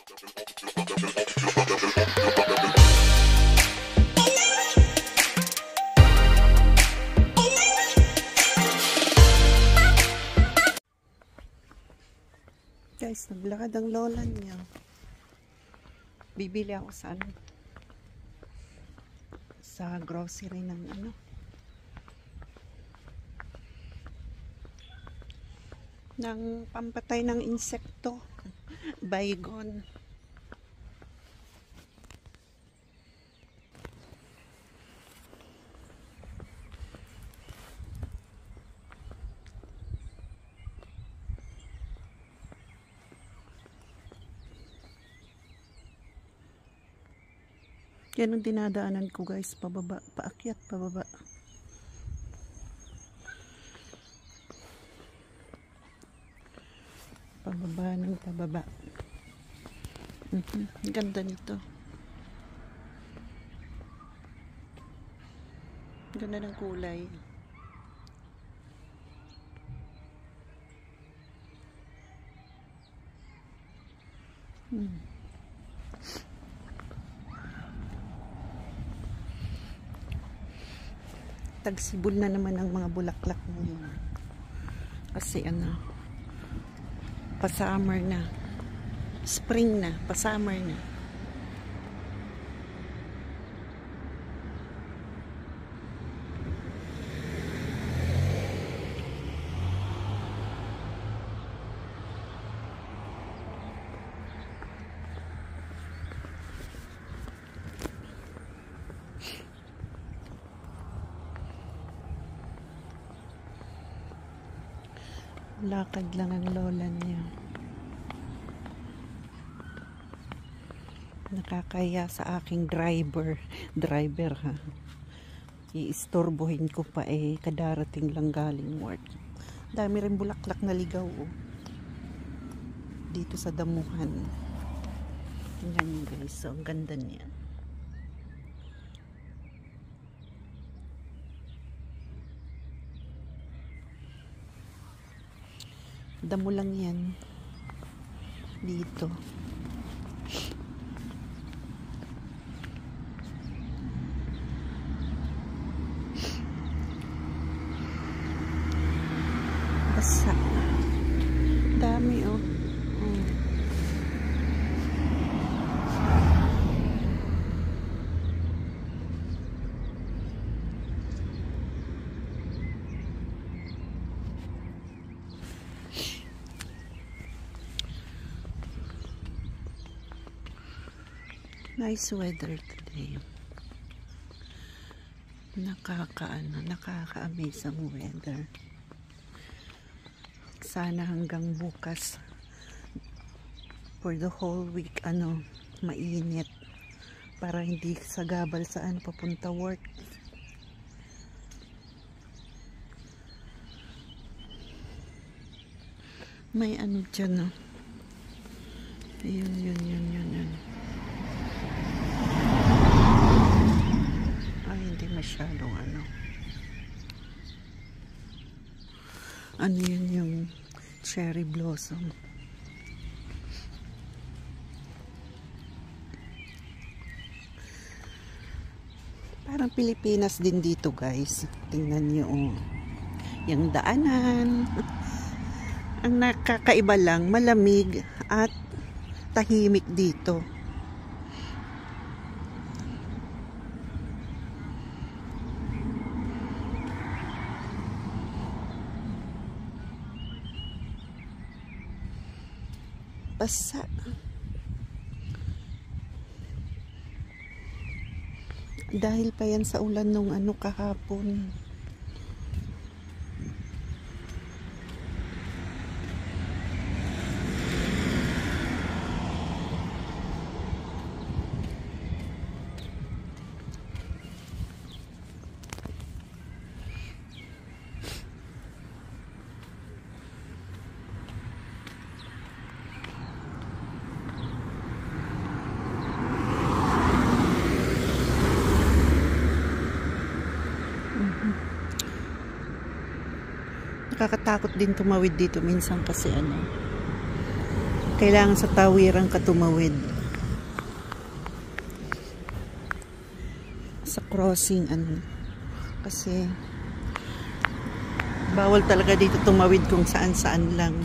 Guys, naglakad ang lola niya. Bibili ako sa sa grocery ng ng pampatay ng insekto. Baygon. Yan ang dinadaanan ko guys, pababa, paakyat, pababa. Pababa ng pababa. Ang ganda nito. Ang ganda ng kulay. Tagsibol na naman ang mga bulaklak ngayon. Kasi pa-summer na. Spring na, pa-summer na. Lakad lang ang lola niya. Nakakaya sa aking driver ha. Iistorbohin ko pa kadarating lang galing work. Dami rin bulaklak na ligaw dito sa damuhan. Tingnan niyo guys, so ang ganda niya. Damo lang yan dito. Basa. Dami Nice weather today. Nakaka-amaze ang weather. Sana hanggang bukas for the whole week mainit para hindi sagabal saan papunta work. May dyan yun. Ay, hindi masyadong yun yung cherry blossom. Parang Pilipinas din dito guys. Tingnan nyo yung daanan. Ang nakakaiba lang, malamig at tahimik dito. Basa. Dahil pa yan sa ulan nung kahapon. Nakakatakot din tumawid dito minsan kasi Kailangan sa tawiran ka tumawid. Sa crossing, ano. Kasi, bawal talaga dito tumawid kung saan-saan lang.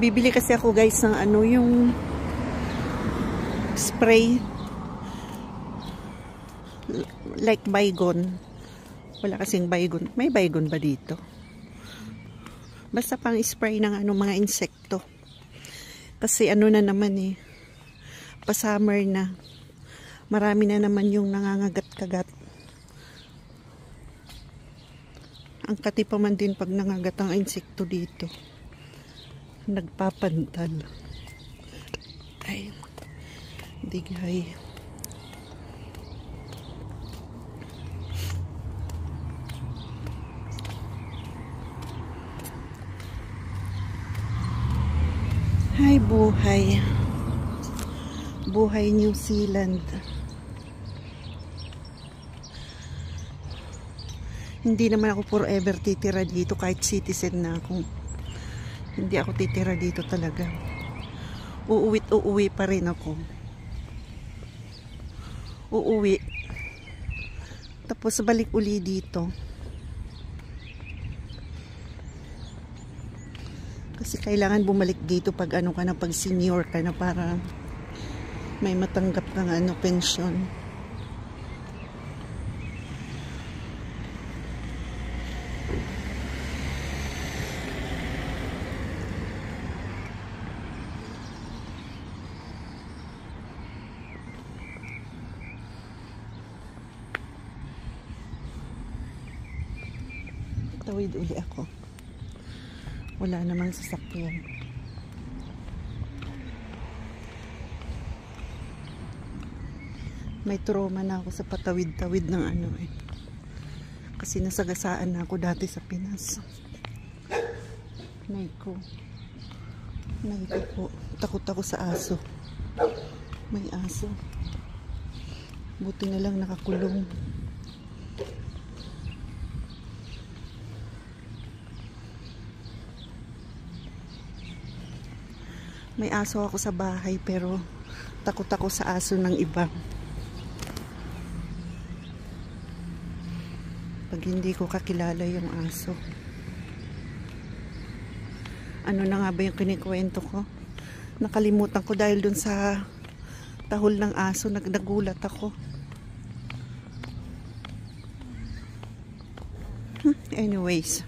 Bibili kasi ako guys ng ano, yung spray like Baygon. Wala kasing Baygon. May Baygon ba dito? Basta pang spray ng ano, mga insekto. Kasi ano na naman eh, pa-summer na. Marami na naman yung nangangagat-kagat. Ang kati pa man din pag nangagat ang insekto dito. Nagpapantal. Ay, digay. Hay buhay. Buhay New Zealand. Hindi naman ako forever titira dito kahit citizen na ako. Hindi ako titira dito talaga. Uuwi pa rin ako. Uuwi. Tapos balik uli dito. Kasi kailangan bumalik dito pag ano ka na, pag senior ka na, para may matanggap kang ano, pensyon. Tawid uli ako. Wala namang sasakyan. May trauma na ako sa patawid-tawid ng ano eh. Kasi nasagasaan na ako dati sa Pinas. Naiko po. Takot ako sa aso. May aso. Buti na lang nakakulong. May aso ako sa bahay pero takot ako sa aso ng iba. Pag hindi ko kakilala yung aso. Ano na nga ba yung kinikwento ko? Nakalimutan ko dahil dun sa tahol ng aso, nagulat ako. Anyways,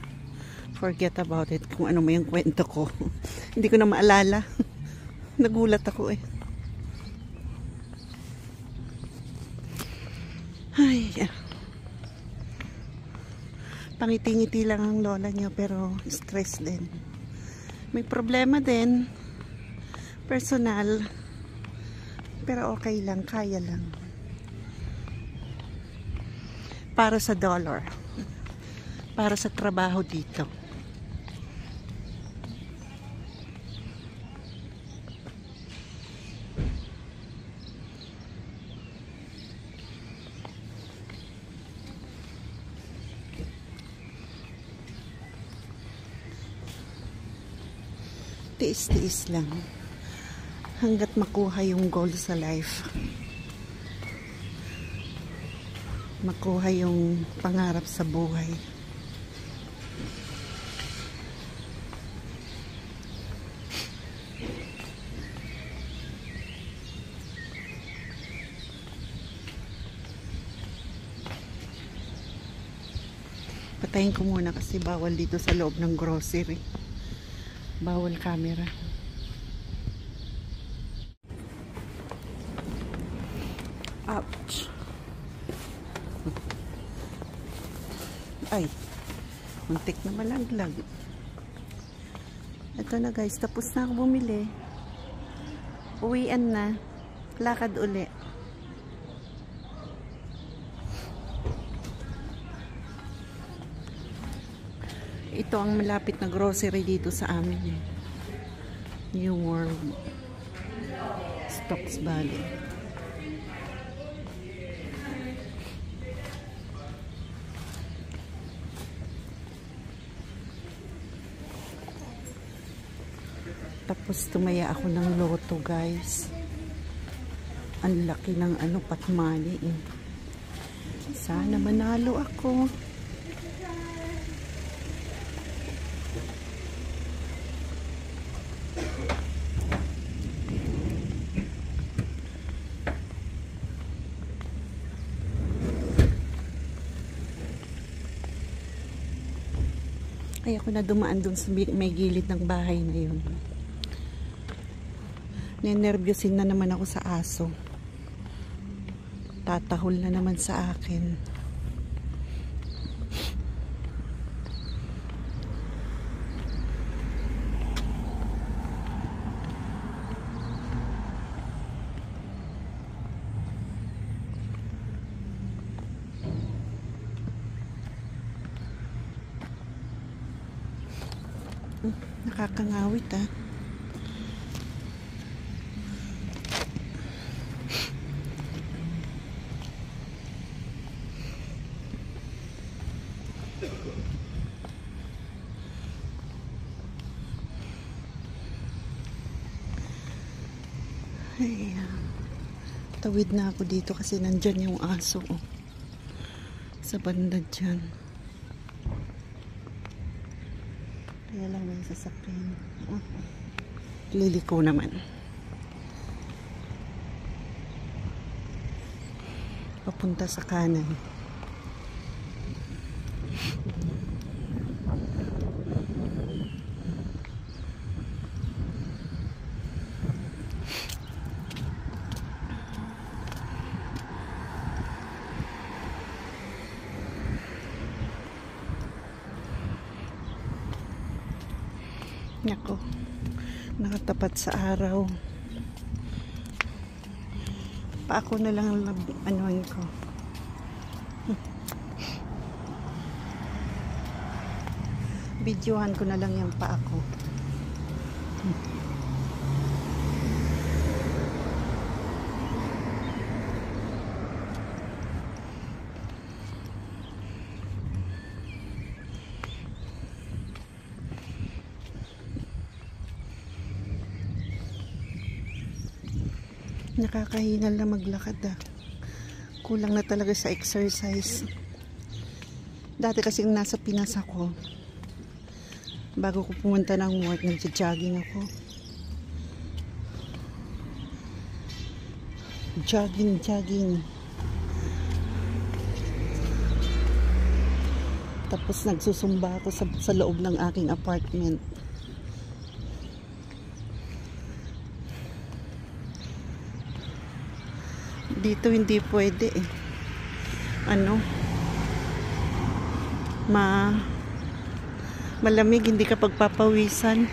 forget about it kung ano mo yung kwento ko. Hindi ko na maalala. Nagulat ako eh. Ay, pangiti-ngiti lang ang lola niyo pero stress din. May problema din. Personal. Pero okay lang, kaya lang. Para sa dollar. Para sa trabaho dito. Tiis-tiis lang hanggat makuha yung goal sa life, makuha yung pangarap sa buhay. Patayin ko muna kasi bawal dito sa loob ng grocery. Bawal camera. Ouch. Ay, muntik na malaglag. Ito na guys, tapos na ako bumili. Uwian na. Lakad uli. Ito ang malapit na grocery dito sa amin. New World. Stocks Valley. Tapos tumaya ako ng loto, guys. Ang laki ng pot money eh. Sana manalo ako. Ay, ako na dumaan dun sa may gilid ng bahay na yun. Nenervyusin na naman ako sa aso. Tatahol na naman sa akin. Nakakangawit ah. Ay, tawid na ako dito kasi nandyan yung aso sa banda dyan. Kaya lang may sasakyan. Liliko naman. Papunta sa kanan. Nako, nakatapat sa araw. Pa ako na lang anuhin ko. Videohan ko na lang yung pa ako. Nakakahinal na maglakad ah. Kulang na talaga sa exercise. Dati kasi nasa Pinas ako, bago ko pumunta ng work, nagja-jogging ako. Jogging. Tapos nagsusumba ako sa loob ng aking apartment. Dito hindi pwede eh. Malamig, hindi ka pagpapawisan.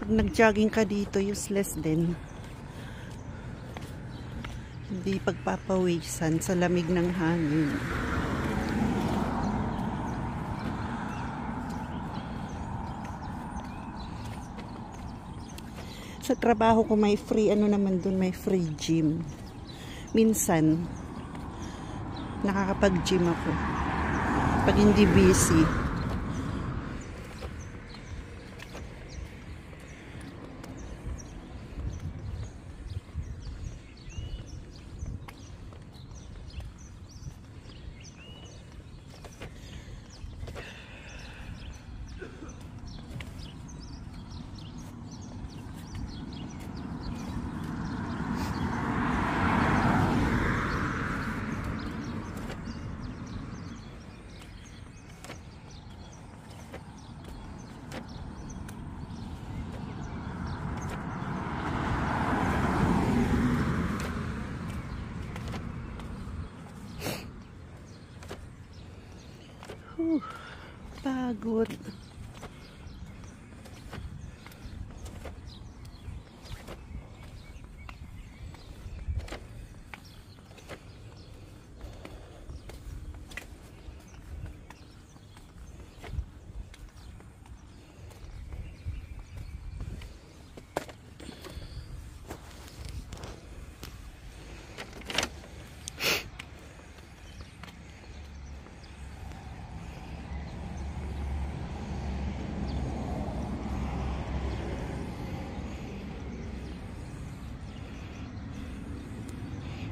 Pag nag-jogging ka dito, useless din. Hindi pagpapawisan sa lamig ng hangin. Sa trabaho ko may free, naman dun, may free gym. Minsan, nakakapag-gym ako. Pag hindi busy. Pagod.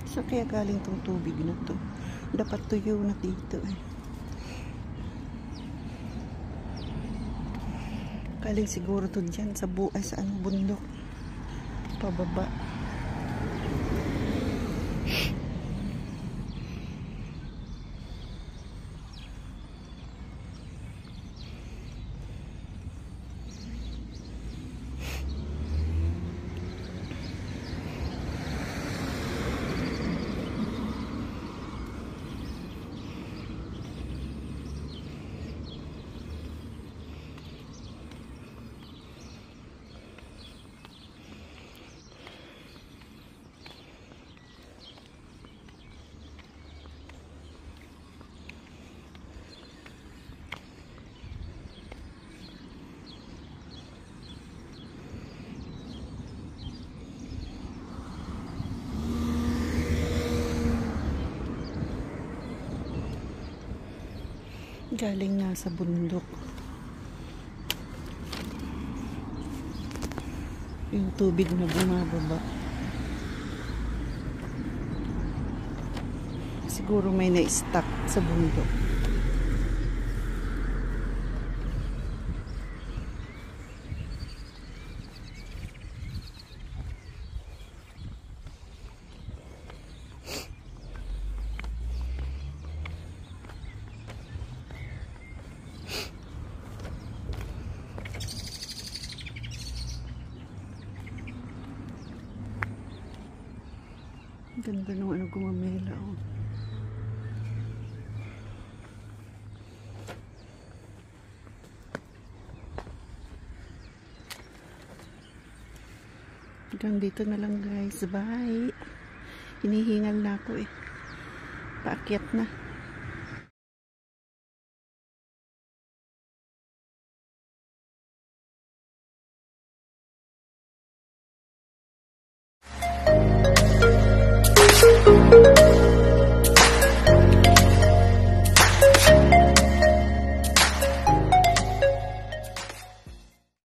Saan kaya galing tong tubig na to? Dapat tuyo na dito eh. Galing siguro to dyan sa buhay sa ano, bundok. Pababa. Galing nga sa bundok. Yung tubig na bumababa. Siguro may na-stuck sa bundok. Ganda nung ano gumamela oh. Hanggang dito na lang guys. Bye. Hinihingal na ako eh. Paakyat na.